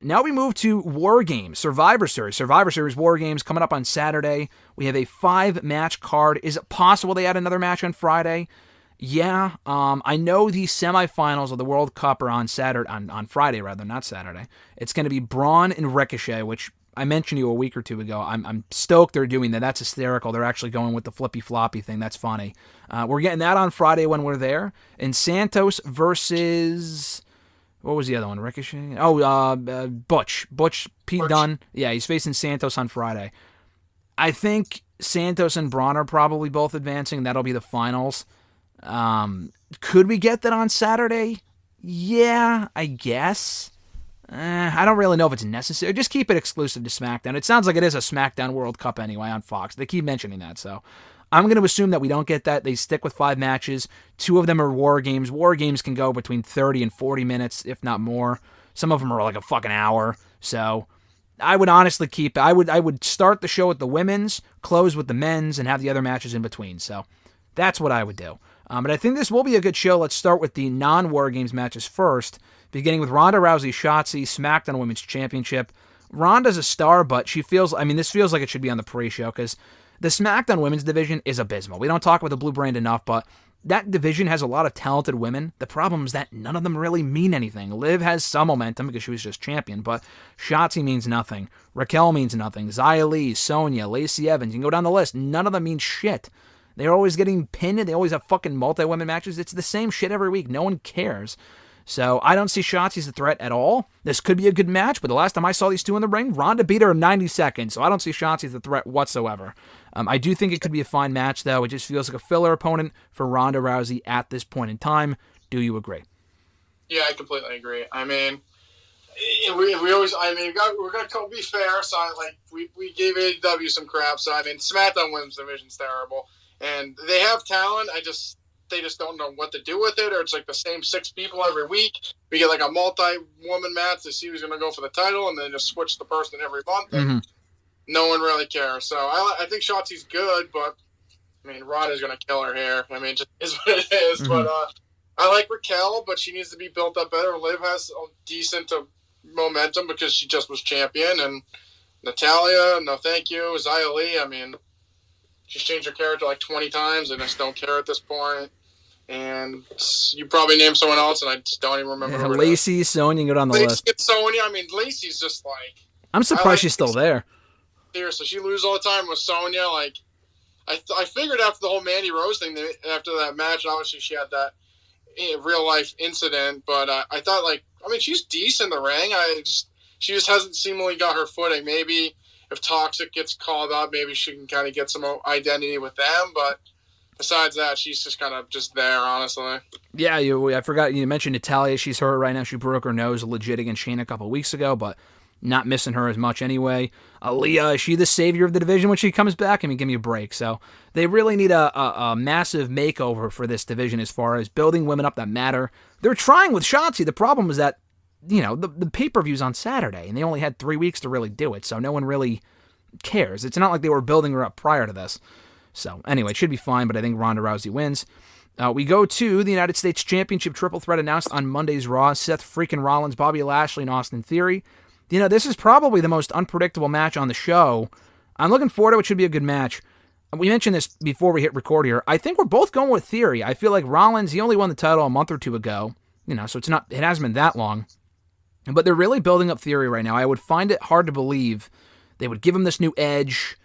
Now we move to WarGames, Survivor Series. Survivor Series WarGames coming up on Saturday. We have a 5-match card. Is it possible they add another match on Friday? Yeah. I know the semifinals of the World Cup are on Friday, rather, not Saturday. It's going to be Braun and Ricochet, which I mentioned to you a week or two ago. I'm stoked they're doing that. That's hysterical. They're actually going with the flippy-floppy thing. That's funny. We're getting that on Friday when we're there. And Santos versus... What was the other one? Ricochet? Butch. Pete Dunne. Yeah, he's facing Santos on Friday. I think Santos and Braun are probably both advancing. That'll be the finals. Could we get that on Saturday? Yeah, I guess. I don't really know if it's necessary. Just keep it exclusive to SmackDown. It sounds like it is a SmackDown World Cup anyway on Fox. They keep mentioning that, so... I'm going to assume that we don't get that. They stick with 5 matches. 2 of them are War Games. War Games can go between 30 and 40 minutes, if not more. Some of them are like a fucking hour. So I would honestly keep... I would start the show with the women's, close with the men's, and have the other matches in between. So that's what I would do. But I think this will be a good show. Let's start with the non-War Games matches first, beginning with Ronda Rousey, Shotzi, SmackDown Women's Championship. Ronda's a star, but she feels... this feels like it should be on the pre-show, because... the SmackDown Women's division is abysmal. We don't talk about the Blue Brand enough, but that division has a lot of talented women. The problem is that none of them really mean anything. Liv has some momentum because she was just champion, but Shotzi means nothing. Raquel means nothing. Xia Li, Sonya, Lacey Evans, you can go down the list. None of them mean shit. They're always getting pinned. They always have fucking multi-women matches. It's the same shit every week. No one cares. So I don't see Shotzi as a threat at all. This could be a good match, but the last time I saw these two in the ring, Ronda beat her in 90 seconds, so I don't see Shotzi as a threat whatsoever. I do think it could be a fine match, though. It just feels like a filler opponent for Ronda Rousey at this point in time. Do you agree? Yeah, I completely agree. We always, we're going to be fair, so we gave AEW some crap, so SmackDown Women's Division's terrible, and they have talent, they just don't know what to do with it, or it's like the same 6 people every week. We get like a multi-woman match to see who's going to go for the title, and then just switch the person every month, and no one really cares. So I think Shotzi's good, but Ronda's going to kill her here. It just is what it is. But I like Raquel, but she needs to be built up better. Liv has a decent momentum because she just was champion, and Natalya, no thank you. Xia Li, she's changed her character like 20 times, and I just don't care at this point. And you probably named someone else, and I just don't even remember. Yeah, Lacey, Sonya, go down the list. Sonya, Lacey's just like... I'm surprised she's still there. Seriously, she loses all the time with Sonya. I figured after the whole Mandy Rose thing, after that match, obviously she had that real-life incident, but I thought, she's decent in the ring. She just hasn't seemingly got her footing. Maybe if Toxic gets called up, maybe she can kind of get some identity with them, but... besides that, she's just kind of just there, honestly. Yeah, I forgot you mentioned Natalya. She's hurt right now. She broke her nose legit against Shayna a couple of weeks ago, but not missing her as much anyway. Aaliyah, is she the savior of the division when she comes back? Give me a break. So they really need a massive makeover for this division as far as building women up that matter. They're trying with Shotzi. The problem is that, the pay-per-view's on Saturday, and they only had 3 weeks to really do it, so no one really cares. It's not like they were building her up prior to this. So, anyway, it should be fine, but I think Ronda Rousey wins. We go to the United States Championship Triple Threat announced on Monday's Raw. Seth freaking Rollins, Bobby Lashley, and Austin Theory. This is probably the most unpredictable match on the show. I'm looking forward to it. It should be a good match. We mentioned this before we hit record here. I think we're both going with Theory. I feel like Rollins, he only won the title a month or two ago. So it hasn't been that long. But they're really building up Theory right now. I would find it hard to believe they would give him this new edge,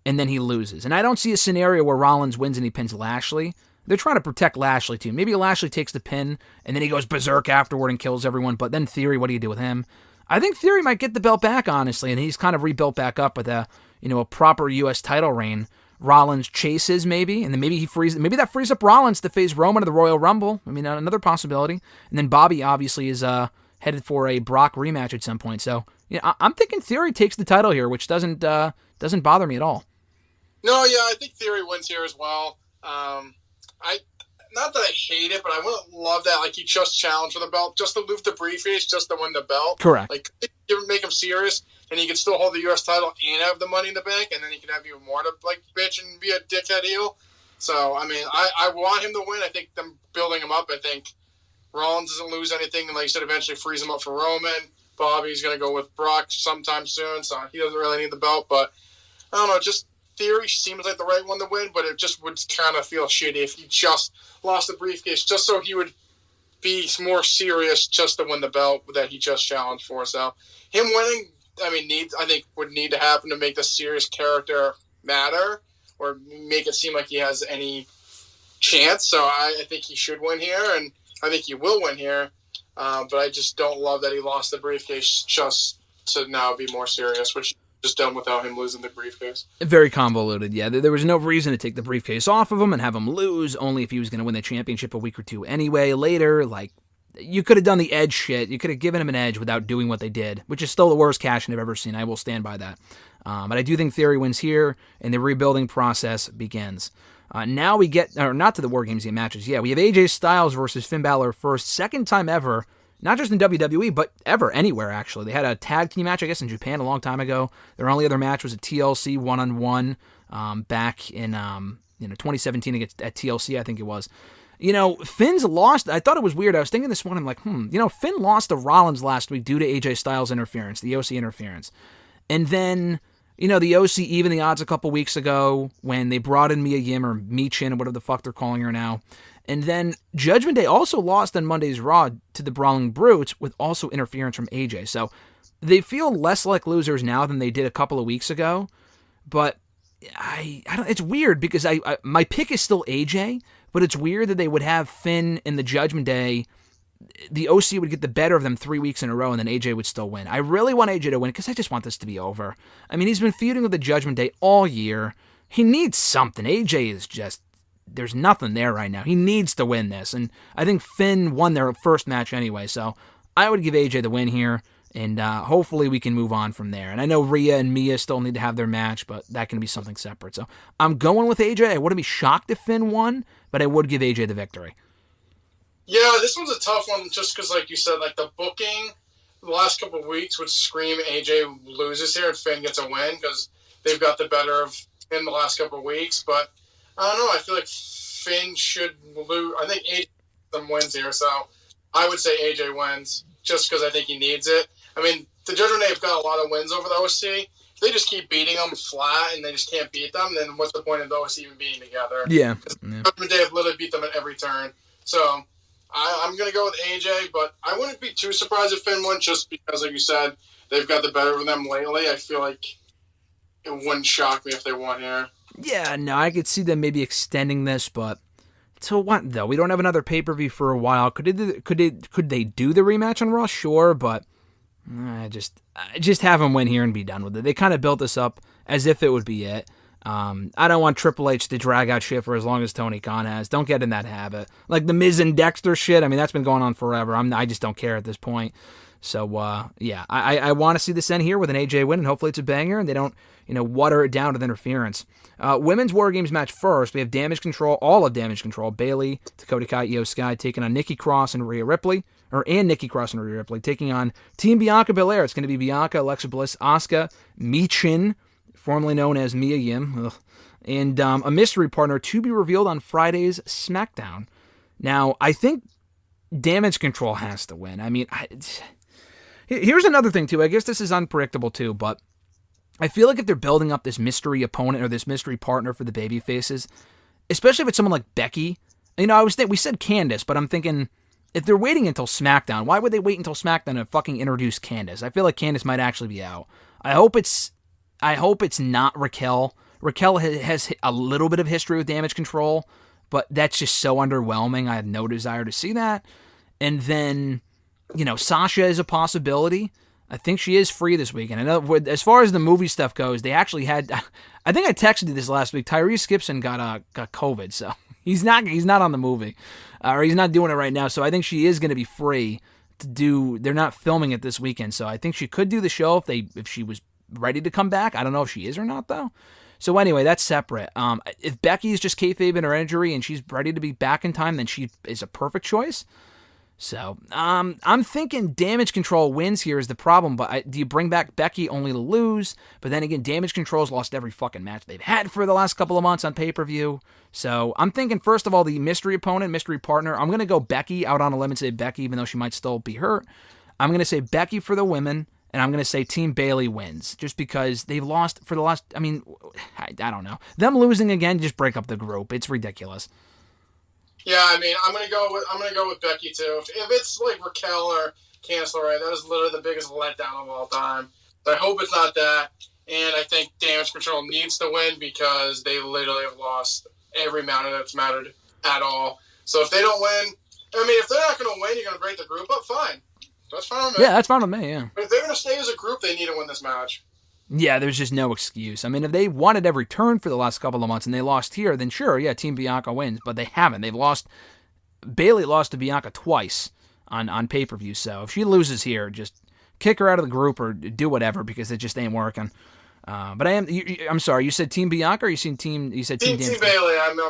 and then he loses. And I don't see a scenario where Rollins wins and he pins Lashley. They're trying to protect Lashley, too. Maybe Lashley takes the pin, and then he goes berserk afterward and kills everyone. But then Theory, what do you do with him? I think Theory might get the belt back, honestly, and he's kind of rebuilt back up with a proper U.S. title reign. Rollins chases, maybe, and then maybe that frees up Rollins to face Roman at the Royal Rumble. Another possibility. And then Bobby, obviously, is headed for a Brock rematch at some point. So, I'm thinking Theory takes the title here, which doesn't bother me at all. No, yeah, I think Theory wins here as well. Not that I hate it, but I wouldn't love that. He just challenged for the belt, just to move the briefcase, just to win the belt. Correct. Make him serious, and he can still hold the U.S. title and have the Money in the Bank, and then he can have even more to bitch and be a dickhead heel. So, I want him to win. I think them building him up. I think Rollins doesn't lose anything, and like you said, eventually frees him up for Roman. Bobby's going to go with Brock sometime soon, so he doesn't really need the belt. But I don't know, just Theory seems like the right one to win, but it just would kind of feel shitty if he just lost the briefcase just so he would be more serious just to win the belt that he just challenged for. So him winning, I think would need to happen to make the serious character matter or make it seem like he has any chance. So I think he should win here, and I think he will win here. But I just don't love that he lost the briefcase just to now be more serious, which just done without him losing the briefcase. Very convoluted, yeah. There was no reason to take the briefcase off of him and have him lose, only if he was going to win the championship a week or two anyway. Later, you could have done the edge shit. You could have given him an edge without doing what they did, which is still the worst cash-in I've ever seen. I will stand by that. But I do think Theory wins here, and the rebuilding process begins. Now we get, or not to the WarGames matches, yeah, we have AJ Styles versus Finn Balor first, second time ever, not just in WWE, but ever, anywhere, actually. They had a tag team match, I guess, in Japan a long time ago. Their only other match was a TLC one-on-one back in 2017 at TLC, I think it was. Finn's lost. I thought it was weird. I was thinking this morning, Finn lost to Rollins last week due to AJ Styles interference, the OC interference. And then, the OC evened the odds a couple weeks ago when they brought in Mia Yim or Michin or whatever the fuck they're calling her now. And then Judgment Day also lost on Monday's Raw to the Brawling Brutes with also interference from AJ. So they feel less like losers now than they did a couple of weeks ago. But I don't. It's weird because my pick is still AJ, but it's weird that they would have Finn in the Judgment Day. The OC would get the better of them 3 weeks in a row, and then AJ would still win. I really want AJ to win because I just want this to be over. I mean, he's been feuding with the Judgment Day all year. He needs something. AJ is just... There's nothing there right now. He needs to win this. And I think Finn won their first match anyway. So I would give AJ the win here. And hopefully we can move on from there. And I know Rhea and Mia still need to have their match, but that can be something separate. So I'm going with AJ. I wouldn't be shocked if Finn won, but I would give AJ the victory. Yeah, this one's a tough one just because, like you said, the booking the last couple of weeks would scream AJ loses here and Finn gets a win because they've got the better of him the last couple of weeks. But I don't know. I feel like Finn should lose. I think AJ wins here, so I would say AJ wins just because I think he needs it. I mean, the Judgment Day have got a lot of wins over the OC. If they just keep beating them flat and they just can't beat them, then what's the point of the OC even being together? Yeah. The Judgment Day have literally beat them at every turn. So I'm going to go with AJ, but I wouldn't be too surprised if Finn won just because, like you said, they've got the better of them lately. I feel like it wouldn't shock me if they won here. Yeah, no, I could see them maybe extending this, but to what though? We don't have another pay-per-view for a while. Could they do the rematch on Raw? Sure, but just have them win here and be done with it. They kind of built this up as if it would be it. I don't want Triple H to drag out shit for as long as Tony Khan has. Don't get in that habit. Like the Miz and Dexter shit, I mean, that's been going on forever. I just don't care at this point. So, yeah, I want to see this end here with an AJ win, and hopefully it's a banger, and they don't, water it down with interference. Women's WarGames match first. We have Damage Control, all of Damage Control. Bayley, Dakota Kai, Io Sky taking on Nikki Cross and Rhea Ripley. Nikki Cross and Rhea Ripley taking on Team Bianca Belair. It's going to be Bianca, Alexa Bliss, Asuka, Michin, formerly known as Mia Yim, and a mystery partner to be revealed on Friday's SmackDown. Now, I think Damage Control has to win. I mean, here's another thing, too. I guess this is unpredictable, too, but I feel like if they're building up this mystery opponent or this mystery partner for the baby faces, especially if it's someone like Becky, we said Candace, but I'm thinking, if they're waiting until SmackDown, why would they wait until SmackDown to fucking introduce Candace? I feel like Candace might actually be out. I hope it's not Raquel. Raquel has a little bit of history with Damage Control, but that's just so underwhelming. I have no desire to see that. And then, Sasha is a possibility. I think she is free this week. And I know, as far as the movie stuff goes, they actually had, I think I texted you this last week, Tyrese Gibson got COVID, so he's not on the movie, or he's not doing it right now. So I think she is going to be free to do. They're not filming it this weekend, so I think she could do the show if she was ready to come back. I don't know if she is or not, though. So anyway, that's separate. If Becky is just kayfabe in her injury and she's ready to be back in time, then she is a perfect choice. So I'm thinking Damage Control wins here is the problem, but do you bring back Becky only to lose? But then again, Damage Control's lost every fucking match they've had for the last couple of months on pay-per-view. So I'm thinking, first of all, the mystery opponent, mystery partner, I'm going to go Becky out on a limb and say Becky, even though she might still be hurt. I'm going to say Becky for the women, and I'm going to say Team Bayley wins, just because they've lost for the last, I don't know. Them losing again, just break up the group. It's ridiculous. Yeah, I mean, I'm gonna go with Becky too. If it's like Raquel or Candice LeRae, that is literally the biggest letdown of all time. So I hope it's not that. And I think Damage Control needs to win because they literally have lost every match that's mattered at all. So if they don't win, if they're not going to win, you're going to break the group up, fine. That's fine with me. Yeah, that's fine with me, yeah. But if they're going to stay as a group, they need to win this match. Yeah, there's just no excuse. I mean, if they won at every turn for the last couple of months and they lost here, then sure, yeah, Team Bianca wins. But they haven't. Bayley lost to Bianca twice on pay-per-view. So if she loses here, just kick her out of the group or do whatever because it just ain't working. But I'm sorry. You said Team Bianca, or you said Team Bayley.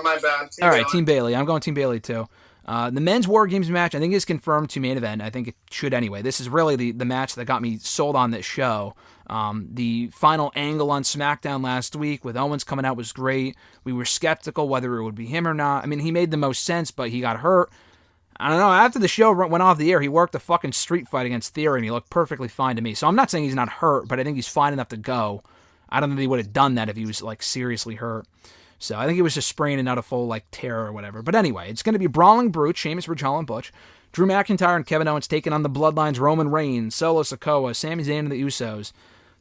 My bad. All right, Team Bayley. I'm going Team Bayley too. The men's WarGames match, I think, is confirmed to main event. I think it should anyway. This is really the match that got me sold on this show. The final angle on SmackDown last week with Owens coming out was great. We were skeptical whether it would be him or not. I mean, he made the most sense, but he got hurt. I don't know. After the show went off the air, he worked a fucking street fight against Theory, and he looked perfectly fine to me. So I'm not saying he's not hurt, but I think he's fine enough to go. I don't think he would have done that if he was like seriously hurt. So I think he was just spraining out a full like tear or whatever. But anyway, it's going to be Brawling Brute, Sheamus, Ridge Holland, Butch, Drew McIntyre and Kevin Owens taking on the Bloodlines, Roman Reigns, Solo Sikoa, Sami Zayn and the Usos.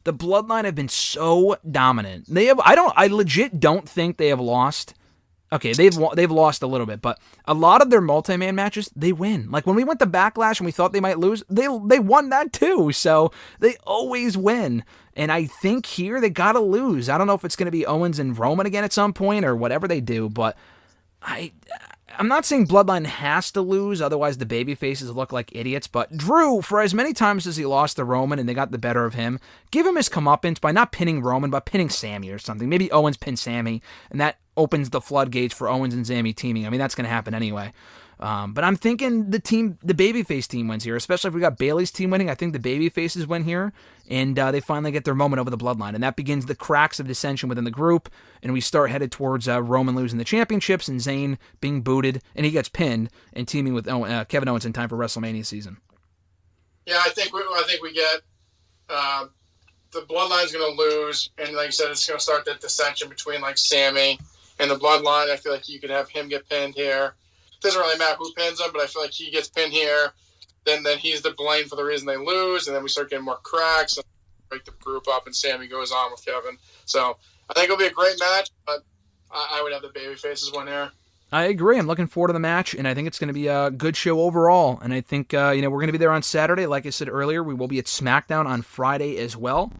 The Bloodline have been so dominant. I legit don't think they have lost. Okay, they've lost a little bit, but a lot of their multi-man matches, they win. Like when we went to Backlash and we thought they might lose, they won that too. So they always win. And I think here they gotta lose. I don't know if it's gonna be Owens and Roman again at some point or whatever they do, but I'm not saying Bloodline has to lose, otherwise the babyfaces look like idiots, but Drew, for as many times as he lost to Roman and they got the better of him, give him his comeuppance by not pinning Roman, but pinning Sammy or something. Maybe Owens pins Sammy, and that opens the floodgates for Owens and Sammy teaming. I mean, that's going to happen anyway. But I'm thinking the babyface team wins here, especially if we got Bayley's team winning. I think the babyfaces win here, and they finally get their moment over the Bloodline, and that begins the cracks of dissension within the group, and we start headed towards Roman losing the championships and Zayn being booted, and he gets pinned, and teaming with Kevin Owens in time for WrestleMania season. Yeah, I think we get the Bloodline's going to lose, and like you said, it's going to start that dissension between like Sammy and the Bloodline. I feel like you could have him get pinned here. It doesn't really matter who pins him, but I feel like he gets pinned here. Then he's the blame for the reason they lose, and then we start getting more cracks and break the group up, and Sammy goes on with Kevin. So I think it'll be a great match, but I would have the babyfaces win here. I agree. I'm looking forward to the match, and I think it's going to be a good show overall. And I think we're going to be there on Saturday. Like I said earlier, we will be at SmackDown on Friday as well.